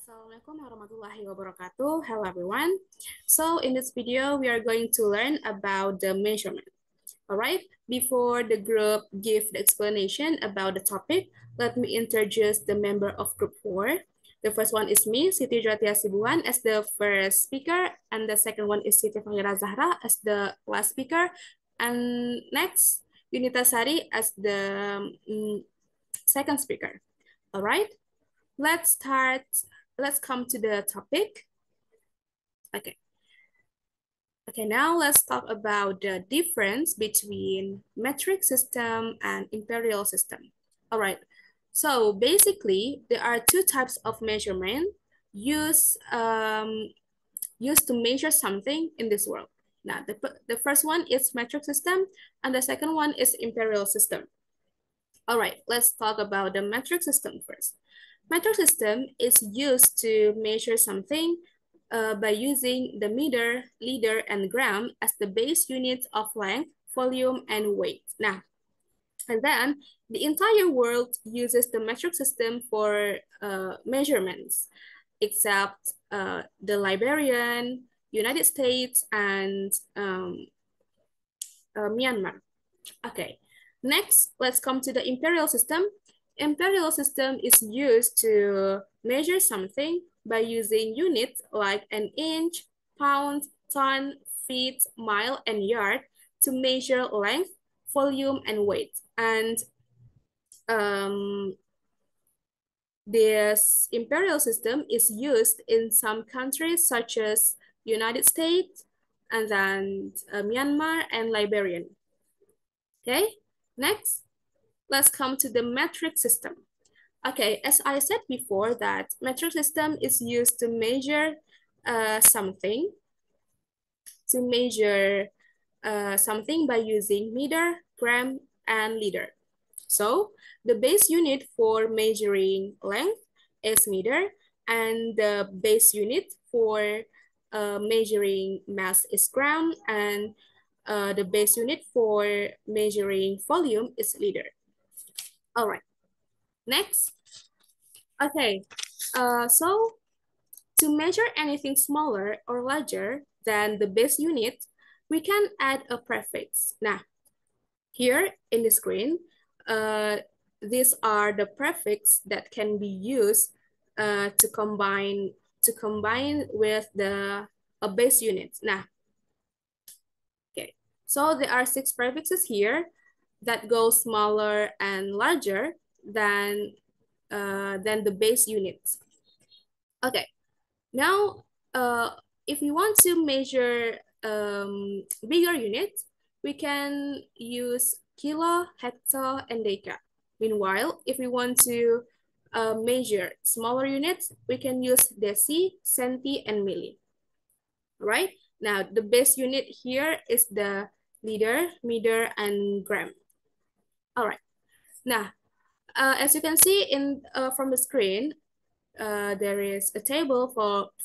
Assalamualaikum warahmatullahi wabarakatuh. Hello everyone. So in this video, we are going to learn about the measurement. All right. Before the group give the explanation about the topic, let me introduce the member of group 4. The first one is me, Siti as the first speaker, and the second one is Siti Fakhira Zahra as the last speaker, and next Yunita Sari as the second speaker. All right. Let's come to the topic. Okay, now let's talk about the difference between metric system and imperial system. All right, so basically there are two types of measurement used to measure something in this world. Now, the first one is metric system and the second one is imperial system. All right, let's talk about the metric system first. Metric system is used to measure something by using the meter, liter, and gram as the base units of length, volume, and weight. Now, and then the entire world uses the metric system for measurements, except the Liberian, United States, and Myanmar. Okay, next, let's come to the imperial system. Imperial system is used to measure something by using units like an inch, pound, ton, feet, mile, and yard to measure length, volume, and weight. And this imperial system is used in some countries such as United States, and then Myanmar and Liberian. Okay, next, let's come to the metric system. Okay, as I said before, that metric system is used to measure something, by using meter, gram, and liter. So the base unit for measuring length is meter, and the base unit for measuring mass is gram, and the base unit for measuring volume is liter. All right, next. Okay, so to measure anything smaller or larger than the base unit, we can add a prefix. Now, here in the screen, these are the prefix that can be used to combine with the base unit. Now, okay, so there are 6 prefixes here that go smaller and larger than the base units. Okay, now if we want to measure bigger units, we can use kilo, hecto, and deca. Meanwhile, if we want to measure smaller units, we can use deci, centi, and milli. All right, now the base unit here is the liter, meter, and gram. All right, now as you can see from the screen, there is a table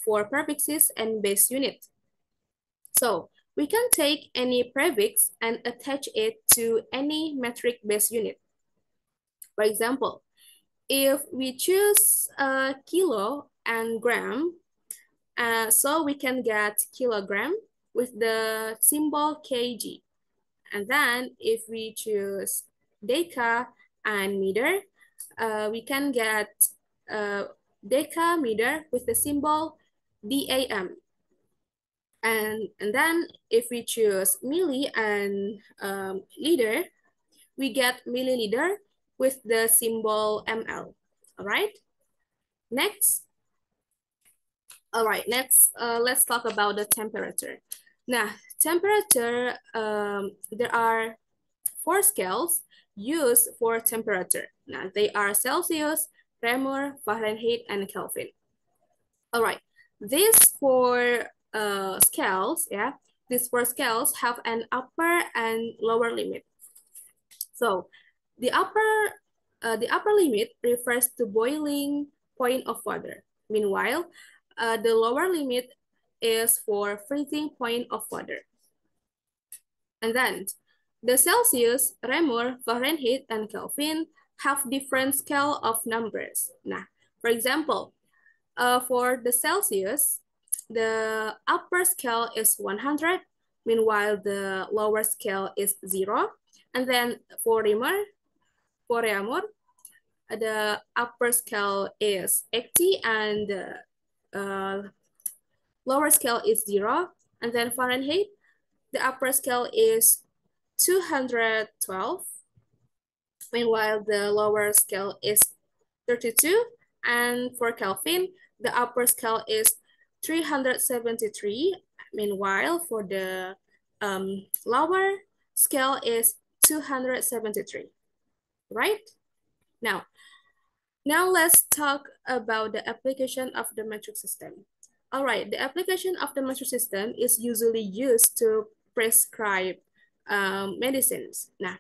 for prefixes and base unit. So we can take any prefix and attach it to any metric base unit. For example, if we choose kilo and gram, so we can get kilogram with the symbol kg. And then if we choose deca and meter, we can get decameter with the symbol DAM. And then if we choose milli and liter, we get milliliter with the symbol ML. All right. Next. All right. Next, let's talk about the temperature. Now, temperature. There are 4 scales used for temperature. Now, they are Celsius, Reaumur, Fahrenheit, and Kelvin. All right, these 4 scales, these 4 scales have an upper and lower limit. So the upper limit refers to boiling point of water. Meanwhile, the lower limit is for freezing point of water. And then the Celsius, Reaumur, Fahrenheit, and Kelvin have different scale of numbers. Now, for example, For the Celsius, the upper scale is 100, meanwhile the lower scale is 0. And then for Reaumur, the upper scale is 80 and uh, lower scale is 0. And then Fahrenheit, the upper scale is 212, meanwhile the lower scale is 32. And for Kelvin, the upper scale is 373, meanwhile for the lower scale is 273, right? Now let's talk about the application of the metric system. All right, the application of the metric system is usually used to prescribe medicines. Now,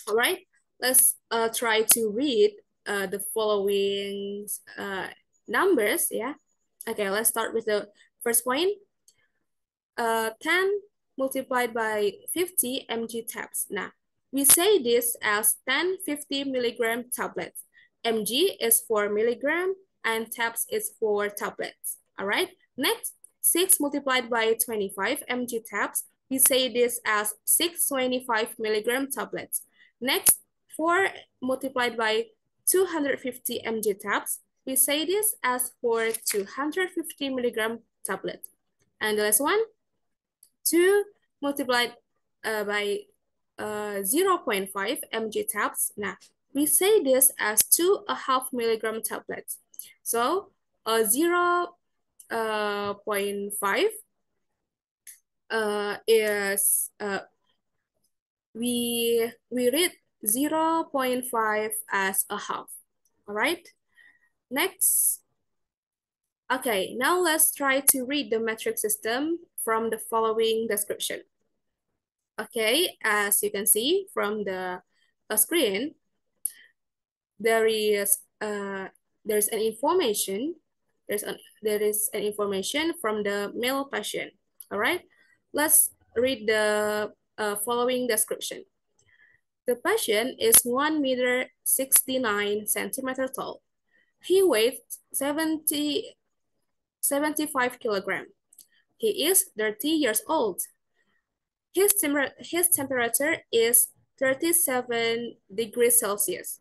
all right, let's try to read the following numbers, yeah? Okay, let's start with the first point. 10 multiplied by 50 mg tabs. Now, we say this as 10 50 milligram tablets. Mg is for milligram and tabs is for tablets. All right. Next, 6 multiplied by 25 mg tabs. We say this as 625 milligram tablets. Next, 4 multiplied by 250 mg tabs. We say this as for 250 milligram tablet. And the last one, 2 multiplied by 0.5 mg tabs. Now, we say this as 2.5 milligram tablets. So, 0.5 is, we read 0.5 as a half, all right? Next, okay, now let's try to read the metric system from the following description. Okay, as you can see from the screen, there is there's an information. There is an information from the male patient. All right, let's read the following description. The patient is 1 meter 69 centimeter tall. He weighs 75 kilograms. He is 30 years old. His temperature is 37 degrees Celsius.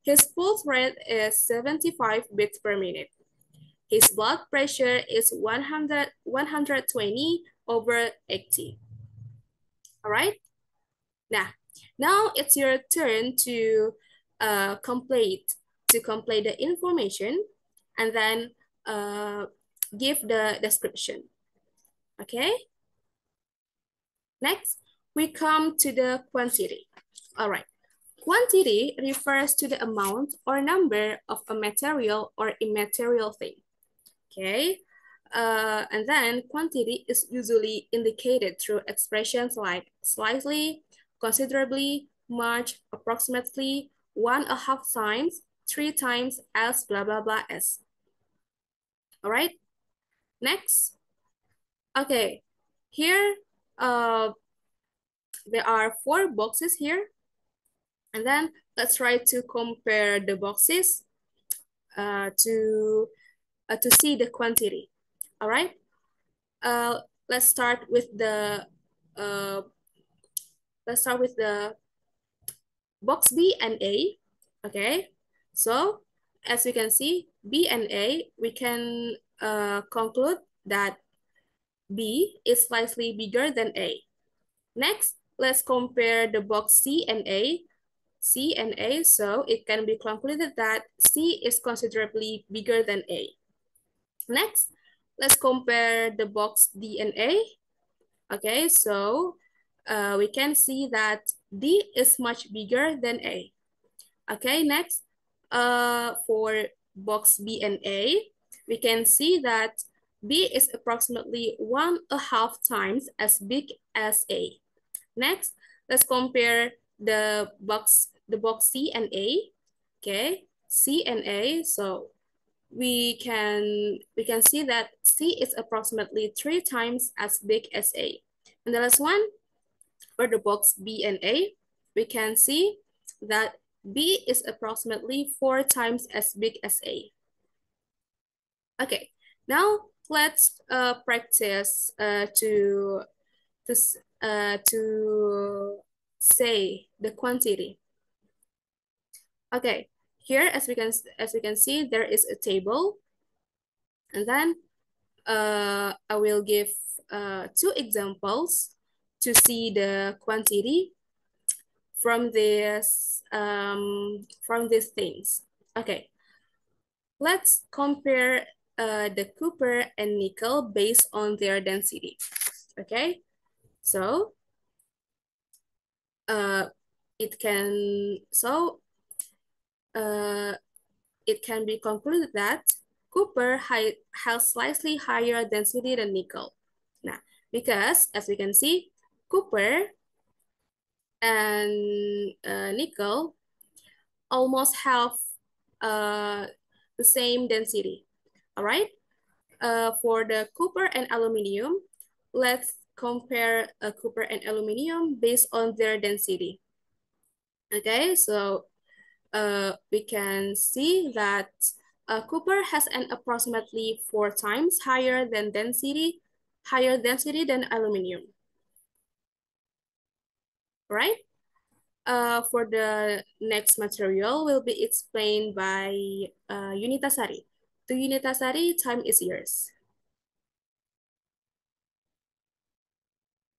His pulse rate is 75 beats per minute. His blood pressure is 120 over 80. All right? Now it's your turn to complete the information and then give the description. Okay? Next, we come to the quantity. All right. Quantity refers to the amount or number of a material or immaterial thing. Okay. And then quantity is usually indicated through expressions like slightly, considerably, much, approximately, 1.5 times, 3 times, as blah, blah, blah, as. All right. Next. Okay. Here, there are 4 boxes here. And then let's try to compare the boxes to see the quantity. All right. Let's start with the box B and A. Okay. So as we can see, B and A, we can conclude that B is slightly bigger than A. Next, let's compare the box C and A. So it can be concluded that C is considerably bigger than A. Next, let's compare the box D and A. Okay, so we can see that D is much bigger than A. Okay, next, for box B and A, we can see that B is approximately 1.5 times as big as A. Next, let's compare the box C and A. Okay, C and A. So we can see that C is approximately 3 times as big as A. And the last one, for the box B and A, we can see that B is approximately 4 times as big as A. Okay, now let's practice to say the quantity. Okay, here as we can see there is a table, and then I will give two examples to see the quantity from these things. Okay, let's compare the copper and nickel based on their density. Okay, so uh, it can so uh, it can be concluded that copper has slightly higher density than nickel. Now, because as we can see, copper and nickel almost have uh, the same density. All right. For the copper and aluminum, let's compare copper and aluminum based on their density. Okay, so we can see that copper has an approximately 4 times higher density than aluminum, right? For the next material will be explained by Yunita Sari. To Yunita Sari, time is yours.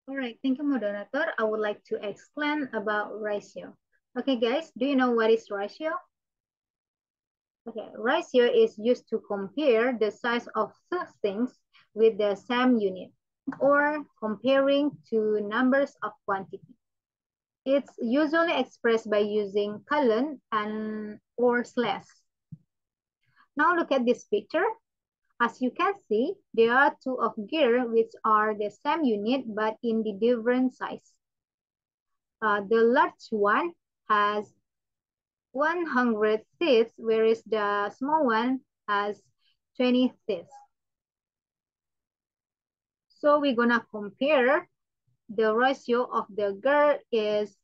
All right, thank you, moderator. I would like to explain about ratio. Okay, guys, do you know what is ratio? Okay, ratio is used to compare the size of two things with the same unit or comparing two numbers of quantity. It's usually expressed by using colon and or slash. Now look at this picture. As you can see, there are two of gear which are the same unit but in the different size. The large one has 100 seats, whereas the small one has 20 seats. So we're gonna compare the ratio of the gear is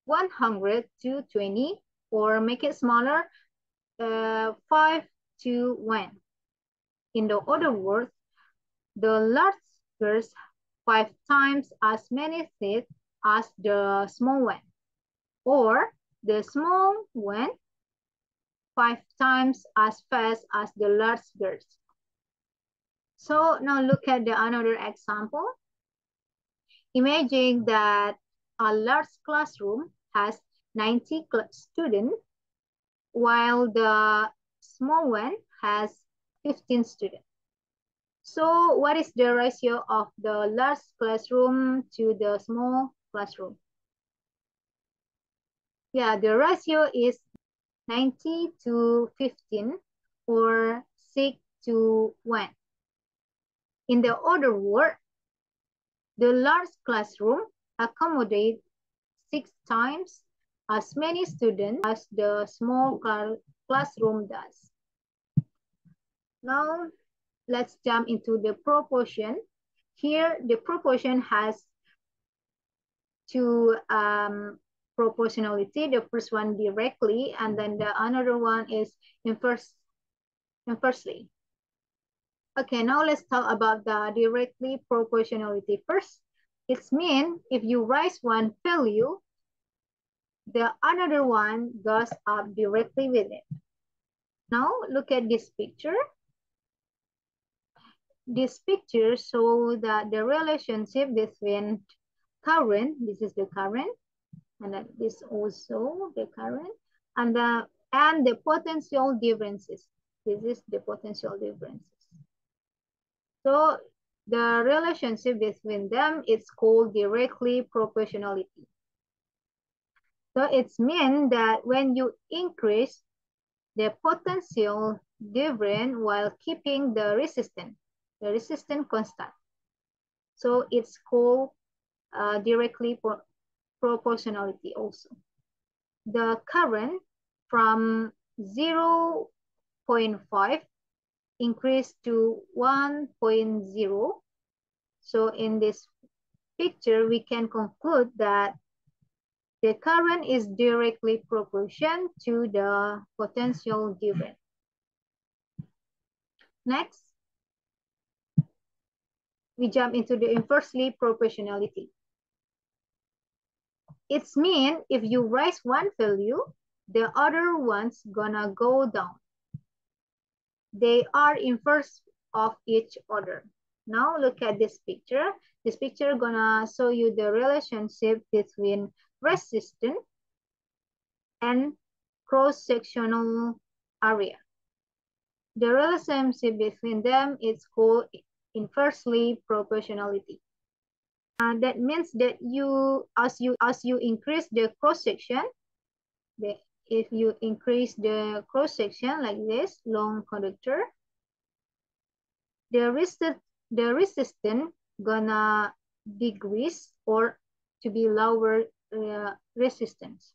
100 to 20, or make it smaller, 5 to 1. In the other words, the large gears 5 times as many seats as the small one, or the small one 5 times as fast as the large gears. So now look at the another example. Imagine that a large classroom has 90 students, while the small one has 15 students. So what is the ratio of the large classroom to the small classroom? Yeah, the ratio is 90 to 15, or 6 to 1. In the other word, the large classroom accommodates 6 times as many students as the small classroom does. Now, let's jump into the proportion. Here, the proportion has two proportionality. The first one directly, and then the another one is inversely. Okay, now let's talk about the directly proportionality first. It means if you raise one value, the another one goes up directly with it. Now look at this picture. This picture shows that the relationship between current, this is the current, and that is also the current, and the potential differences. This is the potential differences. So the relationship between them is called directly proportionality. So it's mean that when you increase the potential difference while keeping the resistance constant. So it's called directly proportionality also. The current from 0.5 increased to 1.0. So in this picture, we can conclude that the current is directly proportional to the potential difference. Next, we jump into the inversely proportionality. It's mean if you raise one value, the other one's gonna go down. They are inverse of each other. Now look at this picture. This picture gonna show you the relationship between resistance and cross-sectional area. The relationship between them is called inversely proportionality. That means that as you increase the cross-section, if you increase the cross-section like this, long conductor, the resistance gonna decrease or to be lower resistance.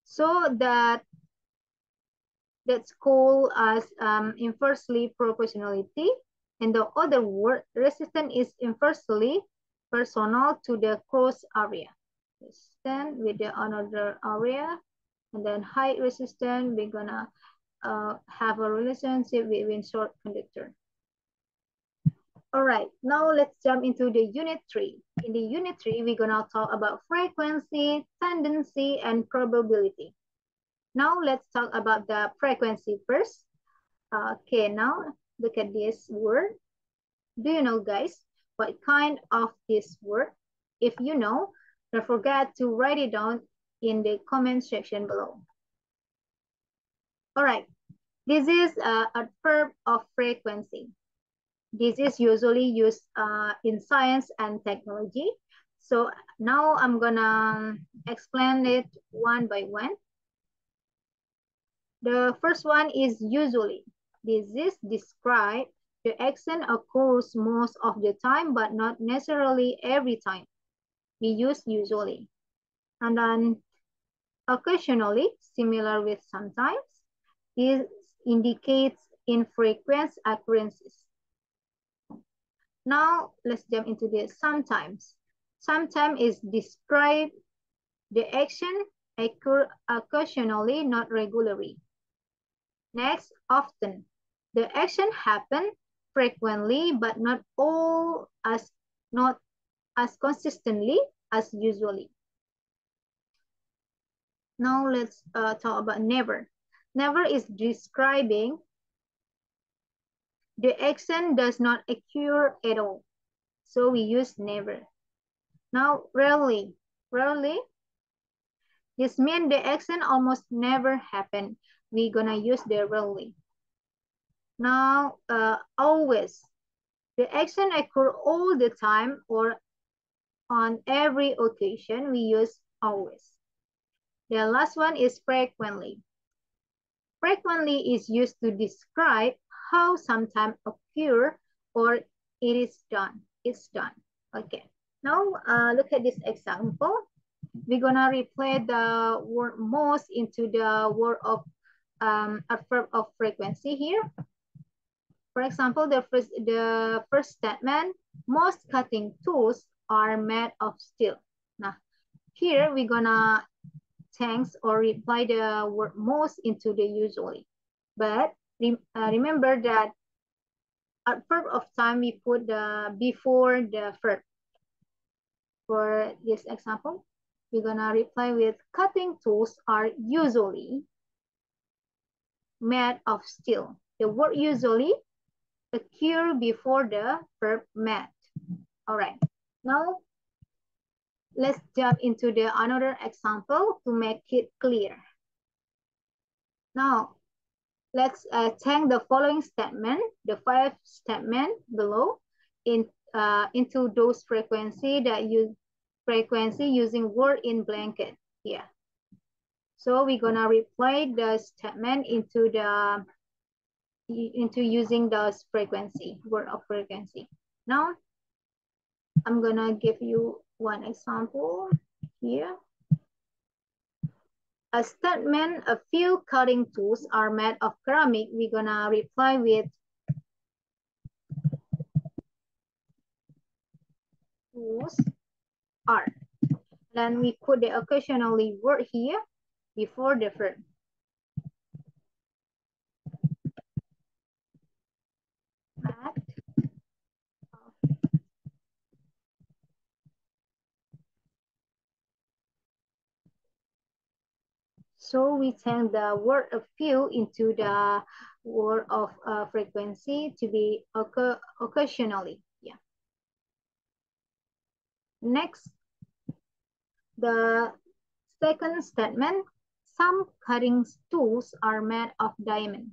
So that's called as inversely proportionality. In the other word, resistance is inversely proportional to the cross area. Resistance with the another area, and then high resistance, we're gonna have a relationship between short conductor. All right, now let's jump into the unit 3. In the unit 3, we're gonna talk about frequency, tendency, and probability. Now let's talk about the frequency first. Okay, now look at this word. Do you know, guys, what kind of this word? If you know, don't forget to write it down in the comment section below. All right, this is a verb of frequency. This is usually used in science and technology. So now I'm gonna explain it one by one. The first one is usually. This is describe the action occurs most of the time, but not necessarily every time. We use usually. And then occasionally, similar with sometimes, this indicates infrequent occurrences. Now let's jump into this sometimes. Sometimes is describe the action occur occasionally, not regularly. Next, often. The action happen frequently, but not as consistently as usually. Now let's talk about never. Never is describing the action does not occur at all. So we use never. Now rarely. Rarely, this means the action almost never happen. We're gonna use the rarely. Now, always. The action occur all the time or on every occasion. We use always. The last one is frequently. Frequently is used to describe how sometimes occur or it is done. It's done. Okay. Now, look at this example. We're gonna replace the word most into the word of a verb of frequency here. For example, the first statement, most cutting tools are made of steel. Now, here we're gonna thanks or reply the word most into the usually. But remember that at verb of time, we put the before the verb. For this example, we're gonna reply with cutting tools are usually made of steel. The word usually occur before the verb made. All right, now let's jump into the another example to make it clear. Now, let's take the following statement, the 5 statement below, into those frequency that use frequency using word in blanket here. So we're gonna replay the statement into using those frequency, word of frequency. Now, I'm gonna give you one example here. A statement, a few cutting tools are made of ceramic. We're gonna reply with tools are. Then we put the occasionally word here before the verb. So we turn the word of few into the word of frequency to be occasionally. Yeah. Next, the second statement, some cutting tools are made of diamond.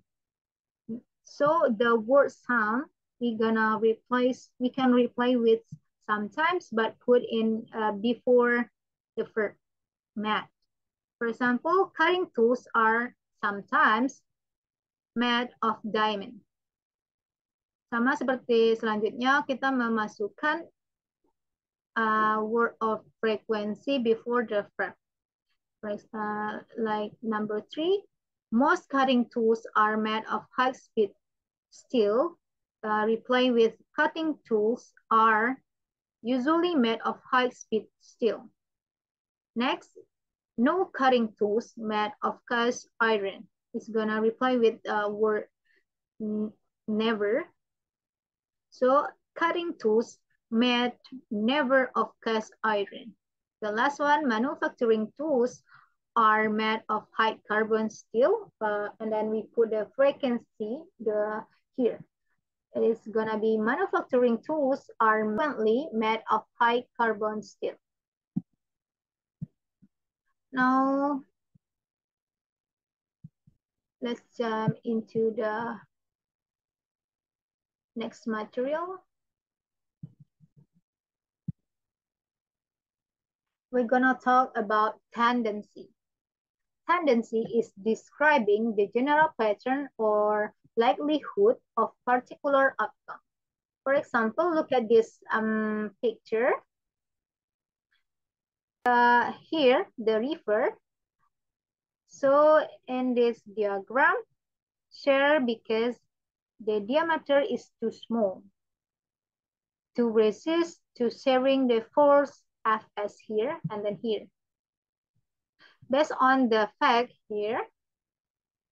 So the word some we can replace with sometimes, but put in before the verb made. For example, cutting tools are sometimes made of diamond. Sama seperti selanjutnya kita memasukkan word of frequency before the verb. Like number 3, most cutting tools are made of high-speed steel. Reply with cutting tools are usually made of high-speed steel. Next, no cutting tools made of cast iron. It's gonna reply with word never. So cutting tools made never of cast iron. The last one, manufacturing tools are made of high carbon steel, and then we put the frequency here. It's gonna be manufacturing tools are frequently made of high carbon steel. Now, let's jump into the next material. We're gonna talk about tendency. Tendency is describing the general pattern or likelihood of particular outcome. For example, look at this picture. Here, the river. So in this diagram, share because the diameter is too small to resist to sharing the force Fs here and then here. Based on the fact here,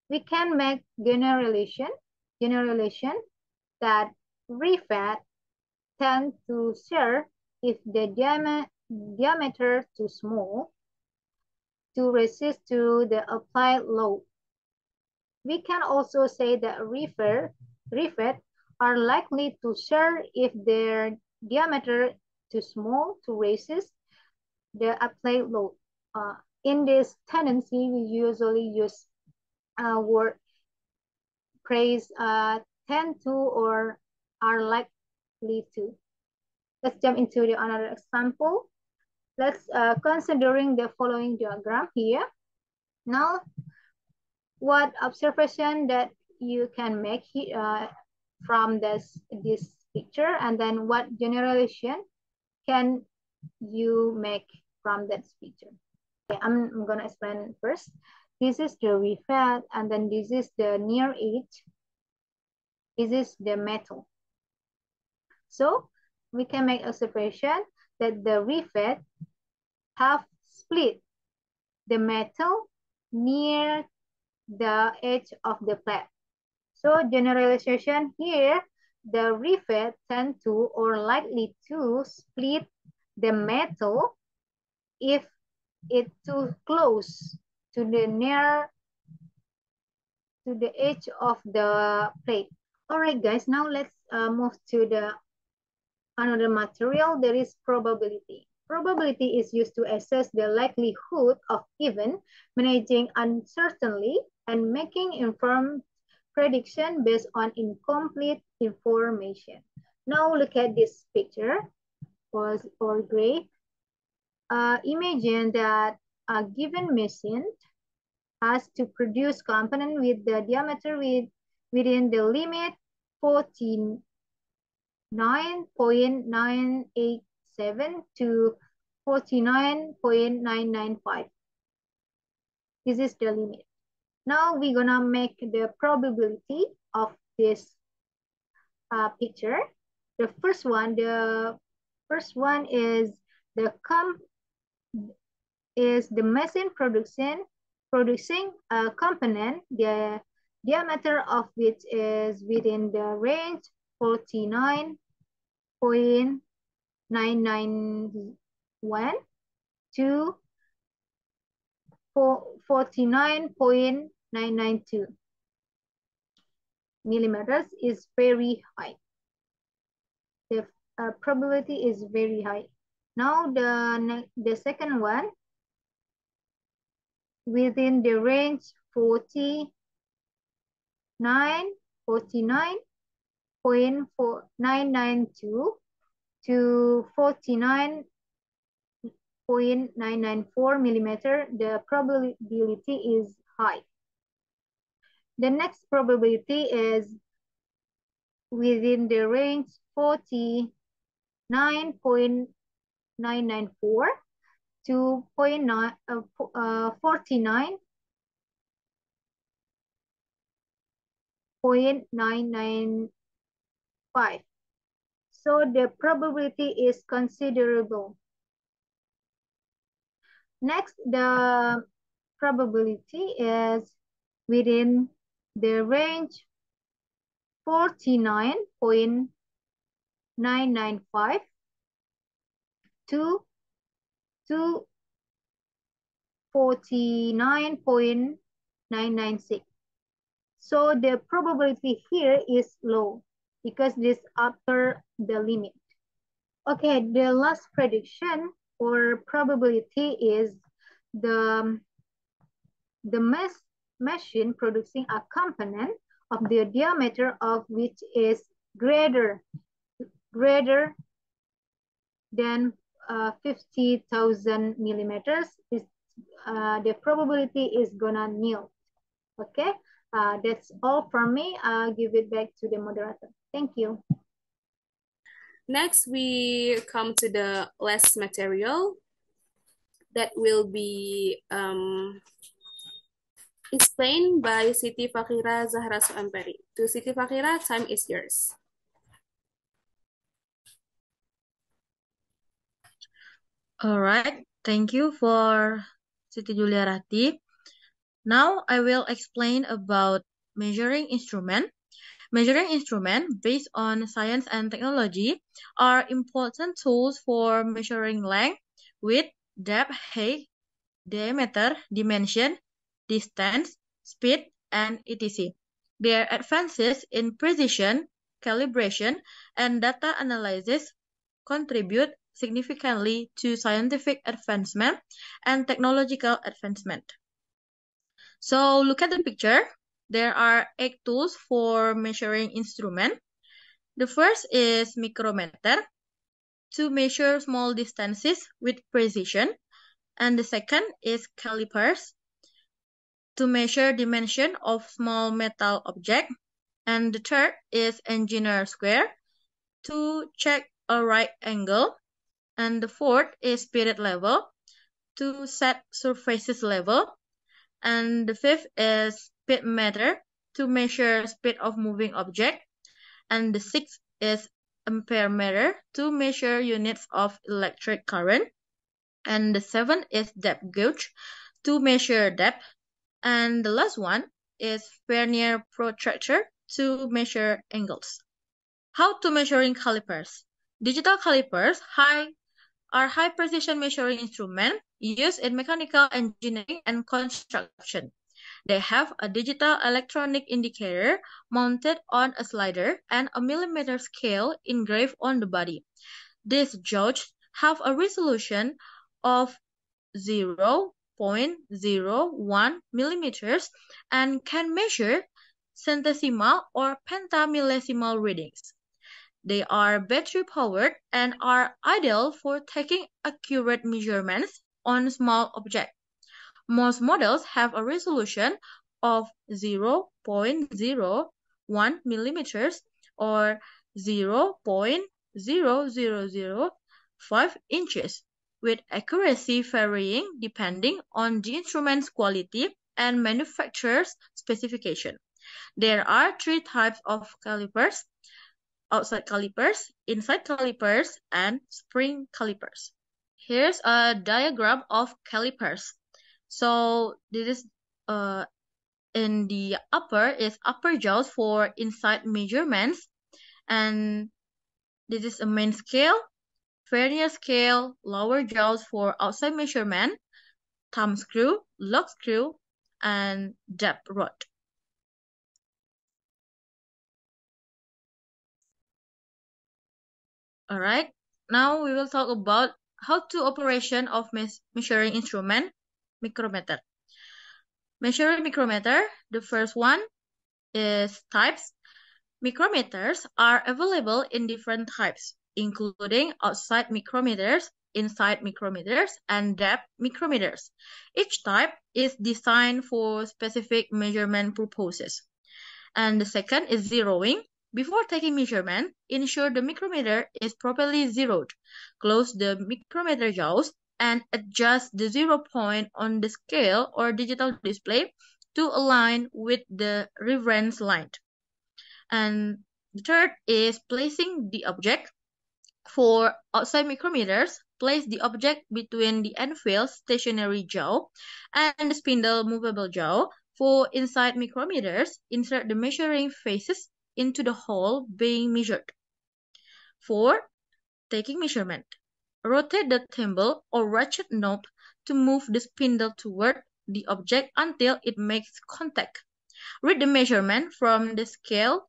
we can make generalization that rivet tend to share if the diameter too small to resist to the applied load. We can also say that rivet are likely to share if their diameter too small to resist the applied load. In this tendency, we usually use word praise tend to or are likely to. Let's jump into the another example. Let's considering the following diagram here. Now, what observation that you can make from this picture, and then what generalization can you make from this picture? Okay, I'm gonna explain first. This is the rivet, and then this is the near edge. This is the metal. So we can make observation that the rivet have split the metal near the edge of the plate. So generalization here, the rivet tend to or likely to split the metal if it too close to the edge of the plate. All right, guys, now let's move to the another material. There is probability. Probability is used to assess the likelihood of event, managing uncertainty, and making informed prediction based on incomplete information. Now look at this picture or graph. Imagine that a given machine has to produce component with the diameter within the limit 49.987 to 49.995. This is the limit. Now we're gonna make the probability of this picture. The first one is the machine producing a component, the diameter of which is within the range 49.991 to 49.992 millimeters is very high. The probability is very high. Now the second one, within the range 49.992 to 49.994 millimeter, the probability is high. The next probability is within the range 49.994 to 49.995. So the probability is considerable. Next, the probability is within the range 49.995 to 49.996. So the probability here is low because this upper the limit. Okay, the last prediction or probability is the machine producing a component of the diameter of which is greater than 50,000 millimeters. The probability is gonna nil. Okay, that's all from me. I'll give it back to the moderator. Thank you. Next, we come to the last material that will be explained by Siti, Fakhira, Zahra, Soamperi. To Siti, Fakhira, time is yours. All right, thank you for Siti Julya Rahti. Now I will explain about measuring instrument. Measuring instruments based on science and technology are important tools for measuring length, width, depth, height, diameter, dimension, distance, speed, and etc. Their advances in precision, calibration, and data analysis contribute significantly to scientific advancement and technological advancement. So look at the picture. There are 8 tools for measuring instrument. The first is micrometer to measure small distances with precision. And the second is calipers to measure dimension of small metal object. And the third is engineer square to check a right angle. And the fourth is spirit level to set surfaces level. And the fifth is speed meter to measure speed of moving object. And the sixth is ampere meter to measure units of electric current. And the seventh is depth gauge to measure depth. And the last one is vernier protractor to measure angles. How to measuring calipers? Digital calipers are high precision measuring instruments used in mechanical engineering and construction. They have a digital electronic indicator mounted on a slider and a millimeter scale engraved on the body. These gauges have a resolution of 0.01 millimeters and can measure centesimal or pentamillesimal readings. They are battery-powered and are ideal for taking accurate measurements on small objects. Most models have a resolution of 0.001 millimeters or 0.0005 inches, with accuracy varying depending on the instrument's quality and manufacturer's specification. There are 3 types of calipers: outside calipers, inside calipers, and spring calipers. Here's a diagram of calipers. So this is in the upper is upper jaws for inside measurements, and this is a main scale, vernier scale, lower jaws for outside measurement, thumb screw, lock screw, and depth rod. Alright, now we will talk about how to operation of measuring instrument, micrometer. Measuring micrometer, the first one is types. Micrometers are available in different types, including outside micrometers, inside micrometers, and depth micrometers. Each type is designed for specific measurement purposes. And the second is zeroing. Before taking measurement, ensure the micrometer is properly zeroed. Close the micrometer jaws and adjust the 0 point on the scale or digital display to align with the reference line. And the third is placing the object. For outside micrometers, place the object between the anvil stationary jaw and the spindle movable jaw. For inside micrometers, insert the measuring faces into the hole being measured. 4. Taking measurement. Rotate the thimble or ratchet knob to move the spindle toward the object until it makes contact. Read the measurement from the scale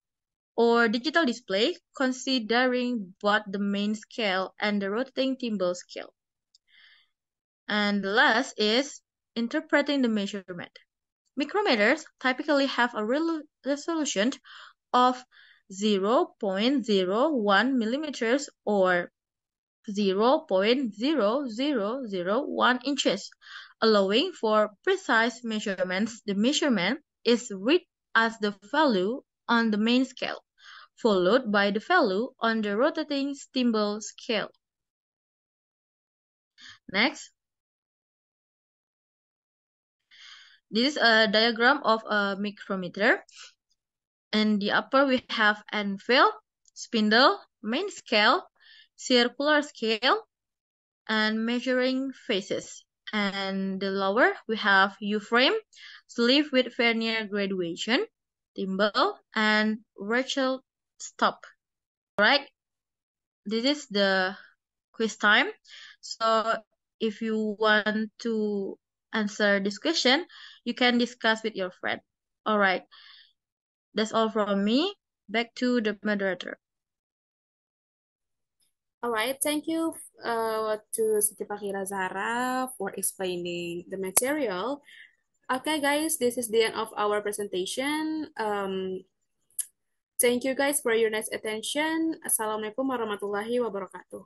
or digital display, considering both the main scale and the rotating thimble scale. And the last is interpreting the measurement. Micrometers typically have a resolution of 0.01 millimeters or 0.0001 inches, allowing for precise measurements. The measurement is read as the value on the main scale, followed by the value on the rotating thimble scale. Next. This is a diagram of a micrometer. In the upper we have anvil, spindle, main scale, circular scale, and measuring faces. And the lower we have U-frame, sleeve with vernier graduation, thimble, and ratchet stop. Alright, this is the quiz time. So if you want to answer this question, you can discuss with your friend. Alright, that's all from me. Back to the moderator. All right, thank you to Siti Fakhira Zahra for explaining the material. Okay, guys, this is the end of our presentation. Thank you guys for your nice attention. Assalamualaikum warahmatullahi wabarakatuh.